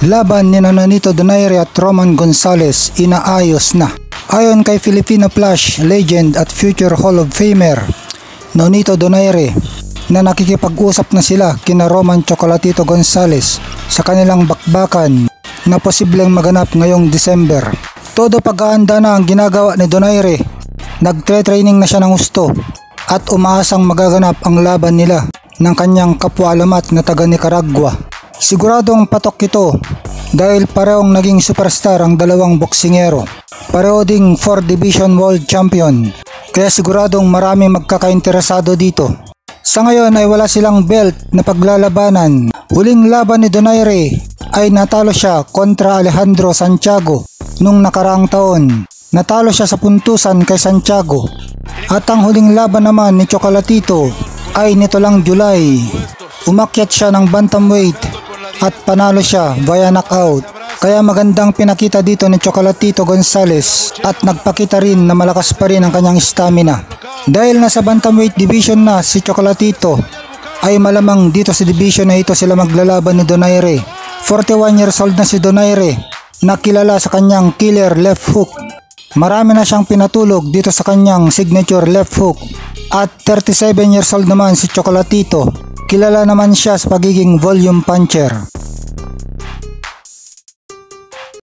Laban ni Nonito Donaire at Roman Gonzalez inaayos na. Ayon kay Filipino Flash legend at future Hall of Famer Nonito Donaire na nakikipag-usap na sila kina Roman Chocolatito Gonzalez sa kanilang bakbakan na posibleng maganap ngayong December. Todo pag-aanda na ang ginagawa ni Donaire. Nagtre-training na siya ng gusto at umaasang magaganap ang laban nila ng kanyang kapwa-alamat na taga Nicaragua. Siguradong patok ito dahil parehong naging superstar ang dalawang boksingero. Pareho ding 4 Division World Champion, kaya siguradong maraming magkakainteresado dito. Sa ngayon ay wala silang belt na paglalabanan. Huling laban ni Donaire ay natalo siya kontra Alejandro Santiago nung nakaraang taon. Natalo siya sa puntusan kay Santiago. At ang huling laban naman ni Chocolatito ay nito lang July. Umakyat siya ng bantamweight at panalo siya via knockout. Kaya magandang pinakita dito ni Chocolatito Gonzalez at nagpakita rin na malakas pa rin ang kanyang stamina. Dahil nasa bantamweight division na si Chocolatito ay malamang dito sa division na ito sila maglalaban ni Donaire. 41 years old na si Donaire na kilala sa kanyang killer left hook. Marami na siyang pinatulog dito sa kanyang signature left hook. At 37 years old naman si Chocolatito. Kilala naman siya sa pagiging volume puncher.